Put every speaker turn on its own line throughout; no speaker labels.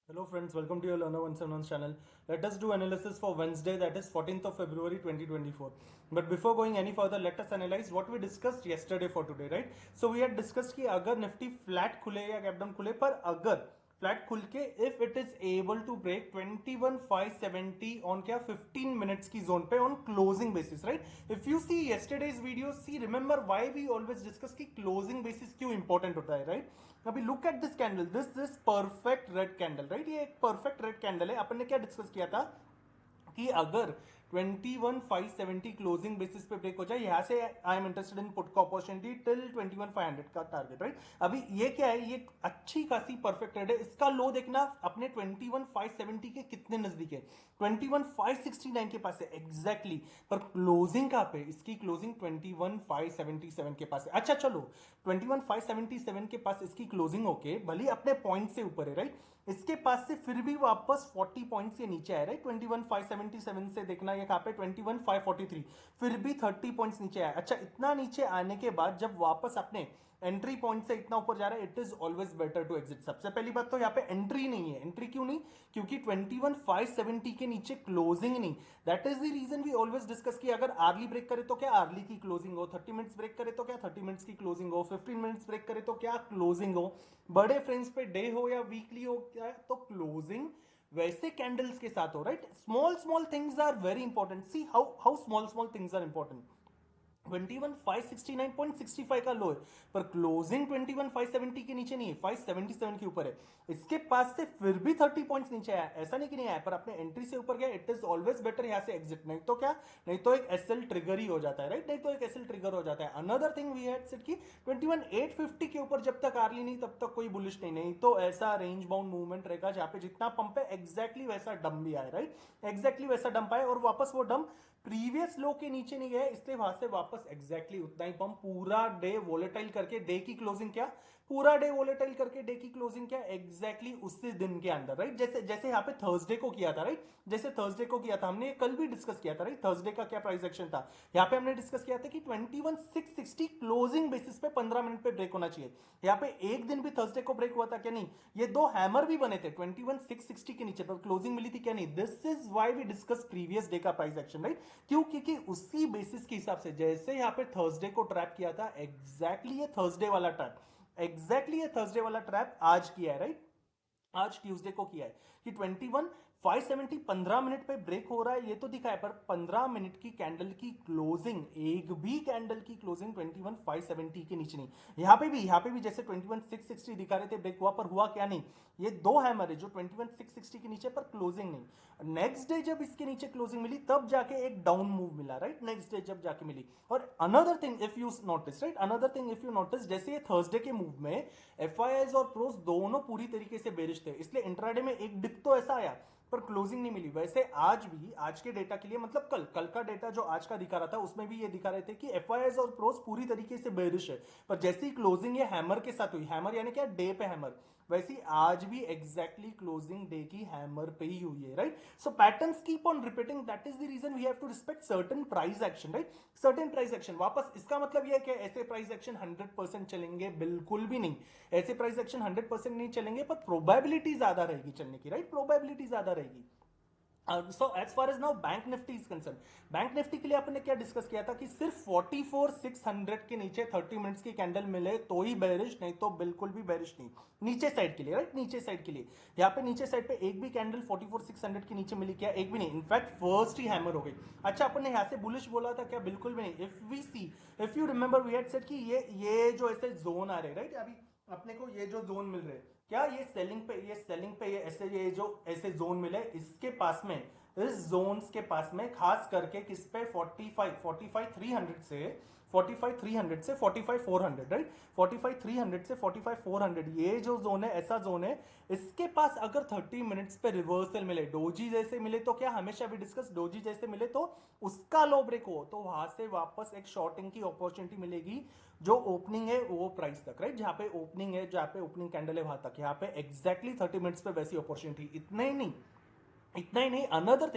Hello friends, welcome to your Learner 171 channel. Let us do analysis for Wednesday, that is 14th of February 2024. But before going any further, let us analyze what we discussed yesterday for today, right? So we had discussed कि अगर Nifty flat खुले या gap down खुले, पर अगर flat खुल के if it is able to break 21,570 on क्या 15 मिनट्स की जोन पे on closing basis, right? If you see yesterday's video, see remember why we always discuss कि क्लोजिंग बेसिस क्यों इंपॉर्टेंट होता है, राइट? अभी look at this candle, this perfect red candle, right? ये एक परफेक्ट रेड कैंडल है। अपन ने क्या डिस्कस किया था कि अगर 21,570 क्लोजिंग बेसिस पे ब्रेक हो जाए, यहां से I am interested in put का अपॉर्चुनिटी टिल 21,500 का टारगेट, राइट? अभी ये क्या है, ये अच्छी खासी परफेक्ट ट्रेड है। इसका लो देखना अपने 21,570 के कितने नजदीक है, 21,569 के पास है एग्जैक्टली। पर क्लोजिंग कहां पे, इसकी क्लोजिंग 21,577 के पास है। अच्छा चलो, 21,577 के पास इसकी क्लोजिंग ओके, भले अपने पॉइंट से ऊपर है, राइट? इसके पास से फिर भी वापस 40 पॉइंट से नीचे आया, राइट? 21,577 से देखना ये कहां पे 21,543, फिर भी 30 पॉइंट्स नीचे आया। अच्छा, इतना नीचे आने के बाद जब वापस अपने एंट्री पॉइंट से इतना ऊपर जा रहा है, it is always better to exit. सबसे पहली बात तो यहाँ पे एंट्री नहीं है। एंट्री क्यों नहीं? क्योंकि 21,570 के नीचे क्लोजिंग नहीं। That is the reason we always discuss की अगर अर्ली ब्रेक करे तो क्या अर्ली की क्लोजिंग हो, 30 मिनट्स ब्रेक करे तो क्या 30 मिनट्स की क्लोजिंग हो, 15 मिनट्स ब्रेक करे तो क्या क्लोजिंग हो, बड़े फ्रेंड्स पे डे हो या वीकली हो क्या तो क्लोजिंग वैसे कैंडल्स के साथ हो, right? Small small things are very important. See how small small things are important. 21,569.65 का लो है, पर क्लोजिंग 21,570 के नीचे नहीं है, 577 के ऊपर है। इसके पास से फिर भी 30 पॉइंट्स नीचे आया, ऐसा नहीं कि नहीं आया, पर अपने एंट्री से ऊपर गया। इट इज ऑलवेज बेटर यहां से एग्जिट, नहीं तो क्या, नहीं तो एक एसएल ट्रिगर ही हो जाता है, राइट? नहीं तो एक एसएल ट्रिगर हो जाता है। Another thing we had said कि 21,850 के ऊपर जब तक आर्ली नहीं तब तक कोई बुलिश नहीं तो ऐसा रेंज बाउंड मूवमेंट रहेगा जहां पे जितना पंप है एग्जैक्टली वैसा डंप भी आए, राइट? एग्जैक्टली वैसा डंप आए और वापस वो डंप प्रीवियस लो के नीचे नहीं गए, इसलिए वहां से वापस एग्जैक्टली उतना ही पंप पूरा डे वोलेटाइल करके डे की क्लोजिंग क्या, पूरा डे वोलेटाइल करके डे की क्लोजिंग क्या एग्जैक्टली उसी दिन के अंदर, राइट? जैसे जैसे यहाँ पे थर्सडे को किया था, राइट? जैसे थर्सडे को किया था हमने, कल भी डिस्कस किया था, राइट? थर्सडे का क्या प्राइस एक्शन था यहाँ पे हमने डिस्कस किया था कि 21,660 क्लोजिंग बेसिस पे 15 मिनट पे ब्रेक होना चाहिए। यहाँ पे एक दिन भी थर्सडे को ब्रेक हुआ था क्या? नहीं। ये दो हैमर भी बने थे 21,660 के नीचे, पर क्लोजिंग मिली थी क्या? नहीं। This is why we discuss previous day का प्राइस एक्शन, राइट? क्यों? क्योंकि उसी बेसिस के हिसाब से जैसे यहाँ पे थर्सडे को ट्रैप किया था, एग्जैक्टली ये थर्सडे वाला ट्रैप, एग्जैक्टली ये थर्सडे वाला ट्रैप आज किया है, राइट? आज ट्यूसडे को किया है कि 21,570 15 मिनट पे ब्रेक हो रहा है, ये तो दिखा है, पर 15 मिनट की कैंडल की क्लोजिंग, एक भी कैंडल की क्लोजिंग 21,570 के नीचे नहीं। यहां पे भी जैसे 21,660 दिखा रहे थे ब्रेक हुआ, पर हुआ क्या? नहीं। ये दो हैमर है जो 21,660 के नीचे पर क्लोजिंग नहीं। नेक्स्ट डे जब इसके नीचे क्लोजिंग मिली तब जाके एक डाउन मूव मिला, राइट? नेक्स्ट डे जब जाके मिली। और another thing if you notice, right, another thing if you notice, जैसे ये थर्सडे के मूव में एफआईआईज और प्रोस दोनों पूरी तरीके से बेरिश थे, इसलिए इंट्राडे में एक डिप तो ऐसा आया पर क्लोजिंग नहीं मिली। वैसे आज भी, आज के डेटा के लिए, मतलब कल का डेटा जो आज का दिखा रहा था उसमें भी ये दिखा रहे थे कि एफआईआईज और प्रोस पूरी तरीके से बेरिश है, पर जैसी क्लोजिंग ये हैमर के साथ हुई, हैमर यानी क्या, डे पे हैमर, वैसी आज भी एग्जैक्टली क्लोजिंग डे की हैमर पे ही हुई है, right? So patterns keep on repeating, that is the reason we have to respect certain price action, right? Certain price action. वापस इसका मतलब यह है कि ऐसे प्राइस एक्शन 100% चलेंगे, बिल्कुल भी नहीं। ऐसे प्राइस एक्शन 100% नहीं चलेंगे, पर प्रोबेबिलिटी ज्यादा रहेगी चलने की, राइट? प्रोबेबिलिटी ज्यादा रहेगी। So as far as now Bank Nifty is concern, Bank Nifty के लिए अपन ने क्या डिस्कस किया था कि सिर्फ 44,600 के नीचे 30 मिनट्स की कैंडल मिले तो ही बेरिश, नहीं तो बिल्कुल भी बेरिश नहीं। नीचे साइड के लिए, राइट? नीचे साइड के लिए यहाँ पे नीचे साइड पे एक भी कैंडल 44,600 के नीचे मिली क्या? एक भी नहीं। इनफैक्ट फर्स्ट ही हैमर हो गई। अच्छा, अपन ने यहाँ से बुलिश बोला था क्या? बिल्कुल भी नहीं। If we see, if you remember we had said कि ये जो ऐसे जोन आ रहे, राइट? अभी अपने को ये जो जोन मिल रहे, क्या ये ऐसे, ये जो ऐसे जोन मिले, इसके पास में, इस जोन्स के पास में खास करके किस पे, 45,300 से 45,300 से 45,400, राइट? 45,300 से 45,400, ये जो जोन है ऐसा जोन है, इसके पास अगर 30 मिनट्स पे रिवर्सल मिले, डोजी जैसे मिले तो क्या, हमेशा भी डिस्कस, डोजी जैसे मिले तो उसका लो ब्रेक हो तो वहां से वापस एक शॉर्टिंग की अपॉर्चुनिटी मिलेगी, जो ओपनिंग है वो प्राइस तक, राइट? जहां पे ओपनिंग है, जहां पे ओपनिंग कैंडल है वहां तक, यहाँ पे एग्जैक्टली 30 मिनट्स पे वैसी अपॉर्चुनिटी। इतना ही नहीं, इतना ही नहीं, another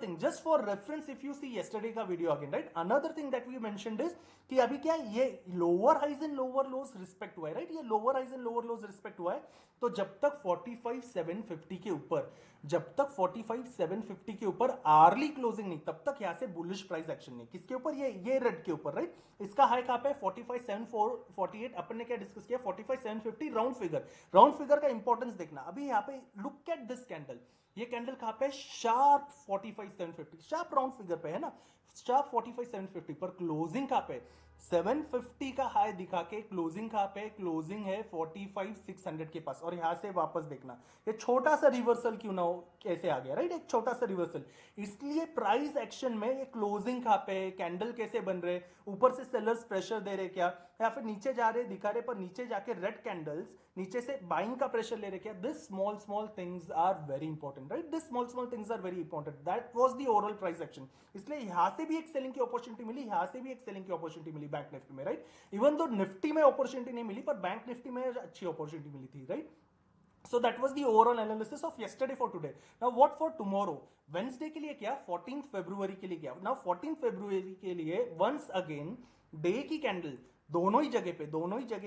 thing just for reference, if you see yesterday का video again, right, another thing that we mentioned is कि अभी क्या है, ये lower highs and lower lows respect हुआ है, राइट, ये lower highs and lower lows respect हुआ है। तो जब तक 45,750 के ऊपर, जब तक 45,750 के ऊपर आर्ली क्लोजिंग नहीं, तब तक यहां से बुलिश प्राइस एक्शन नहीं। किसके ऊपर? ये रेड के ऊपर, राइट। इसका हाई कहां पे? 45,748। अपन ने क्या डिस्कस किया? 45,750 राउंड फिगर। राउंड फिगर का इंपॉर्टेंस देखना। अभी यहाँ पे लुक एट दिस कैंडल, ये कैंडल कहां पे? शार्प 45,750, शार्प राउंड फिगर पे है ना, शार्प 45,750 पर क्लोजिंग कहां पे? 750 का हाई दिखा के क्लोजिंग कहां पे? क्लोजिंग है 45,600 के पास। और यहां से वापस देखना, ये छोटा सा रिवर्सल क्यों ना हो, कैसे आ गया, राइट, एक छोटा सा रिवर्सल। इसलिए प्राइस एक्शन में ये क्लोजिंग कहां पे, कैंडल कैसे बन रहे, ऊपर से सेलर्स प्रेशर दे रहे क्या, या फिर नीचे जा रहे दिखा रहे, पर नीचे जाके रेड कैंडल्स नीचे से बाइंग का प्रेशर ले रहे क्या? This small small things are very important, right, this small small things are very important. That was the overall price action. इसलिए यहां से भी एक सेलिंग की अपॉर्चुनिटी मिली, यहां से भी एक सेलिंग की अपॉर्चुनिटी मिली बैंक निफ्टी में, राइट। इवन दो निफ्टी में अपॉर्चुनिटी नहीं मिली, पर बैंक निफ्टी में अच्छी अपॉर्चुनिटी मिली थी, right. So that was the overall analysis of yesterday for today. Now what for tomorrow? Wednesday के लिए क्या? 14th February के लिए क्या? Now 14th February के लिए once again डे की कैंडल, दोनों ही जगह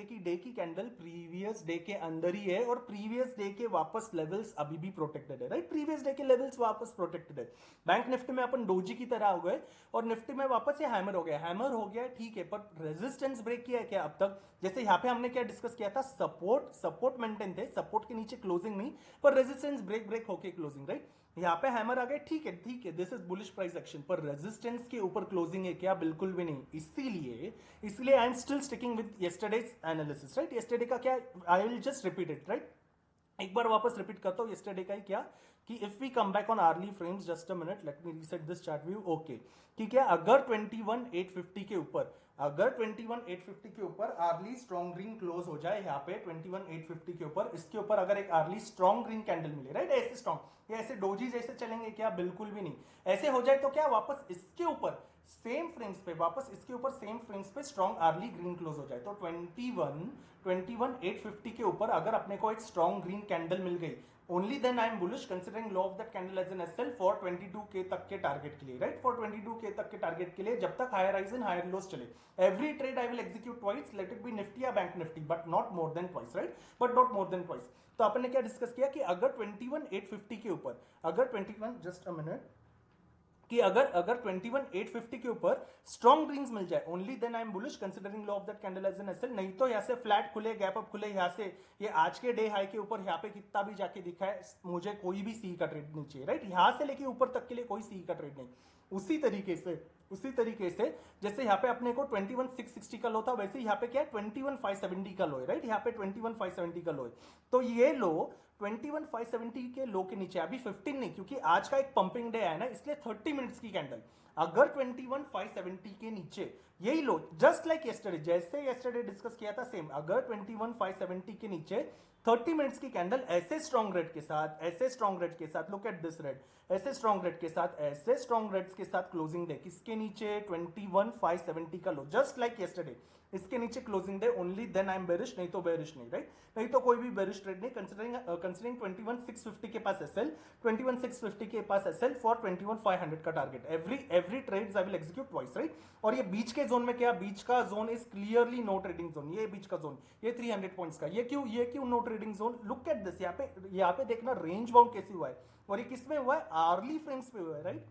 की डे की कैंडल प्रीवियस डे के अंदर ही है, और प्रीवियस डे के वापस लेवल्स अभी भी प्रोटेक्टेड है, राइट, प्रीवियस डे के लेवल्स वापस प्रोटेक्टेड है। बैंक निफ्टी में अपन डोजी की तरह हो गए, और निफ्टी में वापस ये हैमर हो गया, ठीक है, पर रेजिस्टेंस ब्रेक किया है क्या अब तक? जैसे यहाँ पे हमने क्या डिस्कस किया था, सपोर्ट मेंटेन थे, सपोर्ट के नीचे क्लोजिंग नहीं, पर रेजिस्टेंस ब्रेक होके क्लोजिंग, राइट। यहाँ पे हैमर आ गए, ठीक है, this is bullish price action, पर रेजिस्टेंस के ऊपर क्लोजिंग है क्या? बिल्कुल भी नहीं। इसीलिए I am still sticking with yesterday's analysis, right. Yesterday का क्या, I will just repeat it, right, एक बार वापस रिपीट करता हूं येस्टरडे का ही क्या, कि if we come back on early frames, just a minute, let me reset this chart view, okay, ठीक है। अगर 21,850 के ऊपर, अगर 21,850 के ऊपर आर्ली स्ट्रॉन्ग ग्रीन क्लोज हो जाए, यहाँ पे 21,850 के ऊपर, इसके ऊपर अगर एक आर्ली स्ट्रॉन्ग ग्रीन कैंडल मिले, राइट, ऐसे स्ट्रॉन्ग, ये ऐसे डोजी जैसे चलेंगे क्या? बिल्कुल भी नहीं। ऐसे हो जाए तो क्या, वापस इसके ऊपर सेम फ्रेम्स पे, वापस इसके ऊपर सेम फ्रेम्स पे स्ट्रॉन्ग आर्ली ग्रीन क्लोज हो जाए, तो 21,850 के ऊपर अगर अपने को एक स्ट्रॉन्ग ग्रीन कैंडल मिल गई, only then I am bullish considering low of that candle as an SL for 22K तक के टारगेट के लिए, राइट, फॉर 22K तक के टारगेट के लिए, जब तक higher highs and higher lows चले। Every trade I will execute twice, let it be Nifty या bank Nifty, but not more than twice, right, but not more than twice. तो अपन ने क्या डिस्कस किया कि अगर 21,850 के ऊपर, अगर 21, जस्ट अ मिनट, कि अगर 21,850 के ऊपर स्ट्रॉन्ग ग्रीन्स मिल जाए, only then I am bullish considering low of that candle as an SL. नहीं तो यहाँ से फ्लैट खुले, गैप अप खुले, यहाँ से ये आज के डे हाई के ऊपर यहाँ पे कितना भी जाके दिखा है, मुझे कोई भी सी का ट्रेड नहीं चाहिए, राइट, यहाँ से लेके ऊपर तक के लिए कोई सी का ट्रेड नहीं। उसी तरीके से जैसे यहाँ पे अपने को 21,660 का लो था, वैसे यहाँ पे क्या है, 21,570 का लो है, राइट, यहाँ पे 21,570 का लो है। तो ये लो 21,570 के लो के नीचे, अभी 15 नहीं, क्योंकि आज का एक पंपिंग डे है ना, इसलिए 30 मिनट्स की कैंडल, अगर 21,570 के नीचे, यही लो, जस्ट लाइक येस्टरडे, जैसे येस्टरडे डिस्कस किया था सेम, अगर 21,570 के नीचे 30 मिनट्स की कैंडल ऐसे स्ट्रॉन्ग रेड के साथ, लुक एट दिस रेड, ऐसे स्ट्रॉन्ग रेड्स के साथ क्लोजिंग दे, किसके नीचे? 21,570 का लो, जस्ट लाइक येस्टरडे, इसके नीचे क्लोजिंग दे, only then I am bearish, नहीं तो बेरिश नहीं, राइट, नहीं तो कोई भी बेरिश ट्रेड नहीं, कंसिडरिंग 21,650 के पास एसएल, 21,650 के पास एसएल फॉर 21,500 का target, every trades I will execute twice, right. और ये बीच के जोन में क्या, बीच का zone is clearly no trading zone, ये बीच का जोन, ये 300 पॉइंट्स का, ये क्यों no trading zone? Look at this, यहाँ पे देखना रेंज बाउंड कैसे हुआ है, और ये किस में हुआ है? आर्ली फ्रेम्स पे हुआ है, राइट।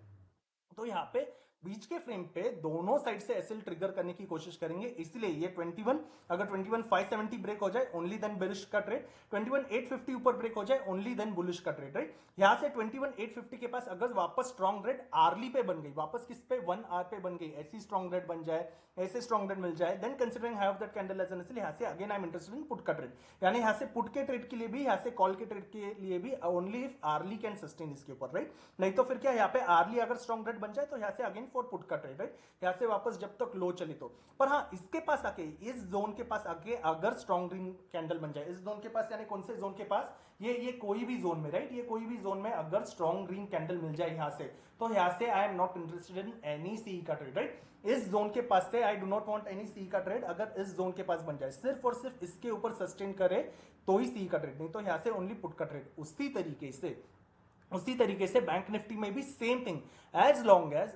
तो यहाँ पे बीच के फ्रेम पे दोनों साइड से एसएल ट्रिगर करने की कोशिश करेंगे, इसलिए ये 21, अगर 21,570 ब्रेक हो जाए, ओनली देन बेरिश का ट्रेड, 21,850 ऊपर ब्रेक हो जाए, ओनली देन बुलिश का ट्रेड, राइट। यहां से 21,850 के पास अगर वापस स्ट्रॉन्ग रेड आर्ली पे बन गई, वापस किस पे? 1 आर पे बन गई, ऐसी स्ट्रॉन्ग रेड बन जाए, ऐसे स्ट्रॉन्ग रेड मिल जाए, then considering high of that candle as an SL, यहां से again I am interested in put का ट्रेड, यानी यहां से पुट के ट्रेड के लिए भी, यहां से कॉल के ट्रेड के लिए भी, only if early can sustain इसके ऊपर, राइट। नहीं तो फिर क्या, यहाँ पे आर्ली अगर स्ट्रॉन्ग रेड बन जाए तो यहाँ से अगेन फॉर पुट का ट्रेड, राइट, यहाँ से वापस जब तक लो चले तो। पर हाँ, इसके पास आके, इस जोन के पास आके अगर स्ट्रॉन्ग ग्रीन कैंडल बन जाए, इस जोन के पास, यानी कौन से जोन के पास? ये कोई भी जोन में, राइट, ये कोई भी जोन में अगर स्ट्रॉन्ग ग्रीन कैंडल मिल जाए यहाँ से, तो यहाँ से I am not interested in any C का ट्रेड, राइट। इस जोन के पास से I do not want any C का ट्रेड, अगर इस जोन के पास बन जाए, सिर्फ और सिर्फ इसके ऊपर सस्टेन करे तो ही सी का ट्रेड, नहीं तो यहाँ से ओनली पुट का ट्रेड। उसी तरीके से उसी तरीके से बैंक निफ्टी में भी same thing, as long as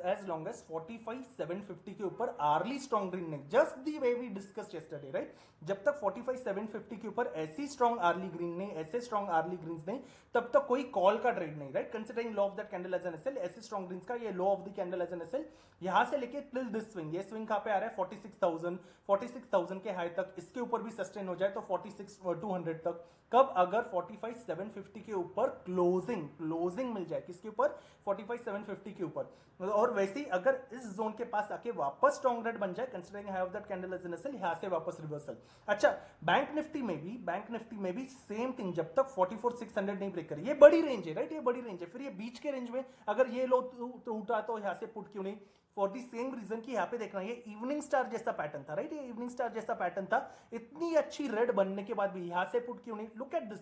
45,750 के ऊपर आर्ली स्ट्रॉन्ग ग्रीन नहीं, just the way we discuss yesterday, right. जब तक 45,750 के ऊपर ऐसी स्ट्रॉन्ग आर्ली ग्रीन नहीं, ऐसे स्ट्रॉन्ग आर्ली ग्रीन्स नहीं, तब तक कोई कॉल का ट्रेड नहीं, right. Considering low of that candle as an SL, ऐसे स्ट्रॉन्ग ग्रीन्स का ये low of the candle as an SL, यहां से लेके टिल दिस स्विंग, ये स्विंग कहां पे आ रहा है 46,000 के हाई तक, इसके ऊपर भी सस्टेन हो जाए तो 46,200 तक। कब? अगर 45,750 के ऊपर क्लोजिंग मिल जाए, किसके ऊपर? 45,750 के ऊपर। और वैसे ही अगर इस जोन के पास आके वापस स्ट्रॉन्ग रेड बन जाए, considering high of that candle as an SL, यहां से वापस रिवर्सल। अच्छा, बैंक निफ्टी में भी सेम थिंग, जब तक 44,600 नहीं ब्रेक करे, ये बड़ी रेंज है, राइट, ये बड़ी रेंज है, फिर ये बीच के रेंज में अगर ये लो तो उठा तो यहां से पुट क्यों नहीं? फॉर दी सेम रीजन की यहाँ पे देखना, ये इवनिंग स्टार जैसा पैटर्न था, राइट, ये इवनिंग स्टार जैसा पैटर्न था, इतनी अच्छी रेड बनने के बाद भी यहां से पुट क्यों नहीं? लुक एट दिस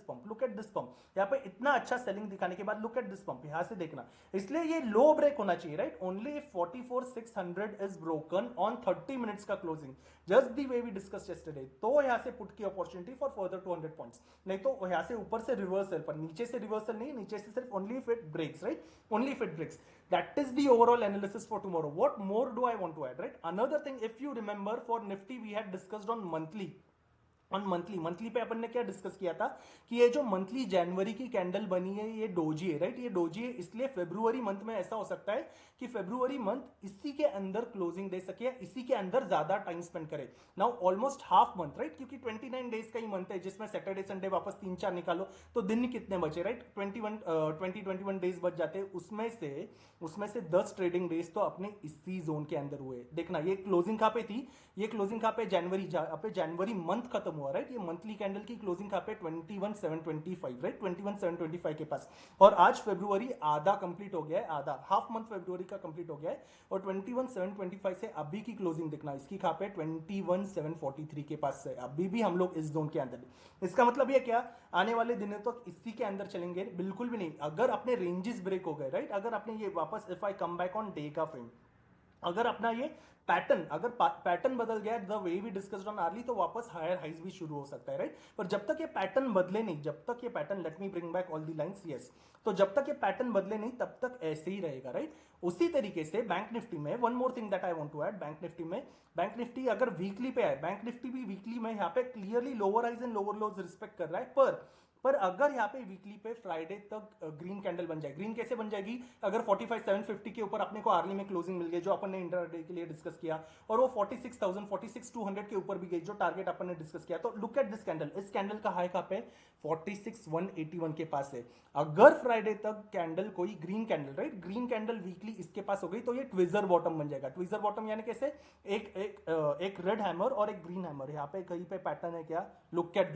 पंप, यहाँ पे इतना अच्छा सेलिंग दिखाने के बाद लुक एट दिस पंप, यहां से देखना। इसलिए ये लो ब्रेक होना चाहिए, right, only if 44,600 is broken on 30 minutes का closing, just the way we discuss yesterday, तो यहां से पुट की अपॉर्चुनिटी फॉर फर्दर 200 पॉइंट्स, नहीं तो यहां से ऊपर से रिवर्सल, पर नीचे से रिवर्सल नहीं, नीचे से सिर्फ only if it breaks, right, only if it breaks. That is the overall analysis for tomorrow. What more do I want to add, right? Another thing, if you remember, for Nifty we had discussed on monthly पे अपन ने क्या discuss किया था कि ये जो monthly जनवरी की candle बनी है ये डोजी है, राइट, ये डोजी है, इसलिए फेब्रुवरी मंथ में ऐसा हो सकता है कि फेब्रुवरी मंथ इसी के अंदर क्लोजिंग दे सके, इसी के अंदर ज्यादा टाइम स्पेंड करे। Now almost half month, right, क्योंकि 29 डेज का ही मंथ है, जिसमें सैटरडे संडे वापस 3-4 निकालो तो दिन कितने बचे, राइट, 21 डेज बच जाते हैं, उसमें से 10 ट्रेडिंग डेज तो अपने इसी जोन के अंदर हुए। देखना, ये क्लोजिंग कहां पे थी? ये क्लोजिंग कहां पे? जनवरी मंथ खत्म हुआ, राइट, ये मंथली कैंडल की क्लोजिंग कहां पे? 21,725, राइट, 21,725 के पास। और आज फेब्रुवरी आधा कंप्लीट हो गया है, आधा हाफ मंथ फेब्रुवरी का कंप्लीट हो गया है, और 21,725 से अभी की क्लोजिंग देखना, इसकी कहां पे? 21,743 के पास से, अभी भी हम लोग इस जोन के अंदर। इसका मतलब ये क्या, आने वाले दिनों तक इसी के अंदर चलेंगे? बिल्कुल भी नहीं। अगर अपने रेंजेस ब्रेक हो गए, राइट, अगर अपने ये वापस, if I come back on day का फ्रेम, अगर अपना ये पैटर्न बदल गया the way we discussed on early, तो वापस हायर हाइज भी शुरू हो सकता है, राइट। पर जब तक ये पैटर्न बदले नहीं, जब तक ये pattern, let me bring back all the lines, yes, तो जब तक ये पैटर्न बदले नहीं तब तक ऐसे ही रहेगा, राइट। उसी तरीके से बैंक निफ्टी में one more thing that I want to add, bank Nifty अगर वीकली पे आए, बैंक निफ्टी भी वीकली में यहाँ पे clearly lower highs and lower lows respect कर रहा है, पर अगर यहाँ पे वीकली पे फ्राइडे तक ग्रीन कैंडल बन जाए, ग्रीन कैसे बन जाएगी? अगर 45,750 के ऊपर अपने को आर्ली में क्लोजिंग मिल गई, जो अपन ने इंट्राडे के लिए डिस्कस किया, और वो 46,200 के ऊपर भी गई, जो टारगेट अपन ने डिस्कस किया, तो लुक एट दिस कैंडल, इस कैंडल का हाई कहां पे? 46,181 के पास है। अगर फ्राइडे तक कैंडल, कोई green candle, right, green candle weekly इसके पास हो गई, तो ये ट्विजर बॉटम बन जाएगा। ट्विजर बॉटम यानी कैसे? एक रेड हैमर और एक ग्रीन हैमर, यहाँ पे कहीं पे पैटर्न है क्या? Look at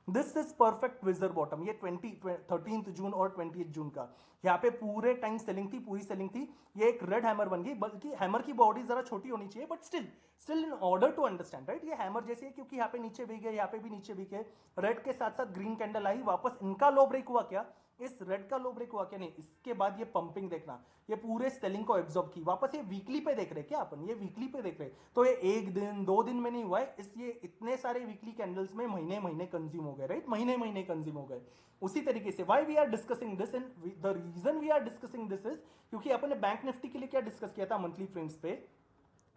this is perfect tweezer bottom, ये 13 जून और 20 जून का, यहाँ पे पूरे टाइम सेलिंग थी, पूरी सेलिंग थी, ये एक रेड हैमर बन गई, बल्कि हैमर की बॉडी जरा छोटी होनी चाहिए, but still in order to understand, right, ये हैमर जैसे है, क्योंकि यहाँ पे नीचे भी गए, यहाँ पे भी नीचे भी गए, रेड के साथ साथ ग्रीन कैंडल आई, वापस इनका लो ब्रेक हुआ क्या? इस रेड का लो ब्रेक हुआ क्या? नहीं, इसके बाद ये पंपिंग देखना, ये पूरे सेलिंग को एब्जॉर्ब की, वापस ये वीकली पे देख रहे क्या अपन? ये वीकली पे देख रहे, तो ये एक दिन 2 दिन में नहीं हुआ है, ये इतने सारे वीकली कैंडल्स में महीने कंज्यूम हो गए, राइट, महीने कंज्यूम हो गए। उसी तरीके से why we are discussing this, and the reason we are discussing this is, क्योंकि अपन ने बैंक निफ्टी के लिए क्या डिस्कस किया था मंथली फ्रेम्स पे?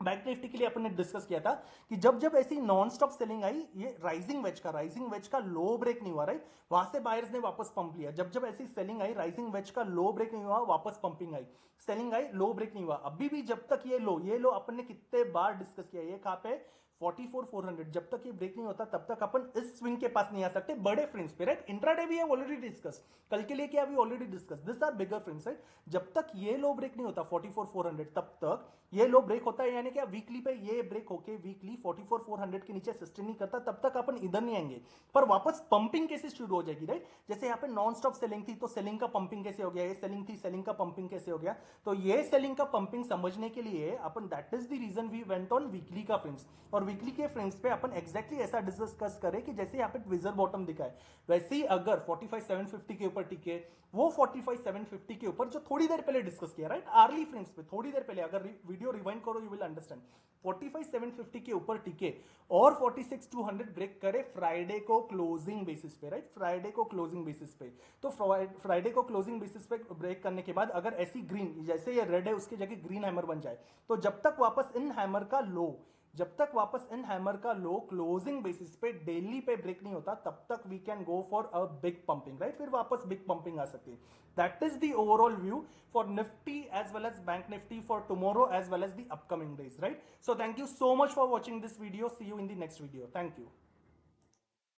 बैंक निफ्टी के लिए अपन ने डिस्कस किया था कि जब ऐसी नॉन स्टॉप सेलिंग आई, ये राइजिंग वेज का लो ब्रेक नहीं हुआ, राइट, वहां से बायर्स ने वापस पंप लिया। जब ऐसी सेलिंग आई, राइजिंग वेज का लो ब्रेक नहीं हुआ, वापस पंपिंग आई, सेलिंग आई, लो ब्रेक नहीं हुआ। अभी भी जब तक ये लो अपन ने कितने बार डिस्कस किया, ये कहां पे? 44,400, जब तक ये ब्रेक नहीं होता तब तक अपन इस स्विंग के पास नहीं आ सकते, बड़े फ्रेम्स पे, राइट। इंट्राडे भी ऑलरेडी डिस्कस, कल के लिए क्या अभी already discuss, this are bigger frames, right. जब तक ये लो ब्रेक नहीं होता 44,400, तब तक ये लो ब्रेक होता है, यानी क्या वीकली पे ये ब्रेक होके वीकली 44,400 के नीचे सस्टेन नहीं करता, तब तक अपन इधर नहीं आएंगे। पर वापस पंपिंग कैसे शुरू हो जाएगी, राइट, जैसे यहाँ पे नॉन स्टॉप सेलिंग थी, तो सेलिंग का पंपिंग कैसे हो गया? ये सेलिंग थी, सेलिंग का पंपिंग कैसे हो गया? तो ये सेलिंग का पंपिंग समझने के लिए अपन, that is the reason we went on weekly का फ्रेम्स, और वीकली के फ्रेम्स पे अपन एग्जैक्टली ऐसा डिस्कस करें कि जैसे यहाँ पे ट्विजर बॉटम दिखा है, वैसे ही अगर 45,750 के ऊपर टिके, वो 45,750 के ऊपर जो थोड़ी देर पहले डिस्कस किया, राइट, आर्ली फ्रेम्स पे थोड़ी देर पहले, अगर वीडियो रिवाइंड करो यू विल अंडरस्टैंड, 45,750 के ऊपर टिके और 46,200 ब्रेक करे फ्राइडे को क्लोजिंग बेसिस पे, राइट, फ्राइडे को क्लोजिंग बेसिस पे। तो फ्राइडे को क्लोजिंग बेसिस पे ब्रेक करने के बाद अगर ऐसी ग्रीन, जैसे ये रेड है उसकी जगह ग्रीन हैमर बन जाए, तो जब तक वापस इन हैमर का लो, जब तक वापस इन हैमर का लो क्लोजिंग बेसिस पे डेली पे ब्रेक नहीं होता, तब तक we can go for a big pumping, right, फिर वापस बिग पंपिंग आ सकती है। That is the overall view for Nifty as well as bank Nifty for tomorrow as well as the upcoming days, right. So thank you so much for watching this video. See you in the next video. Thank you.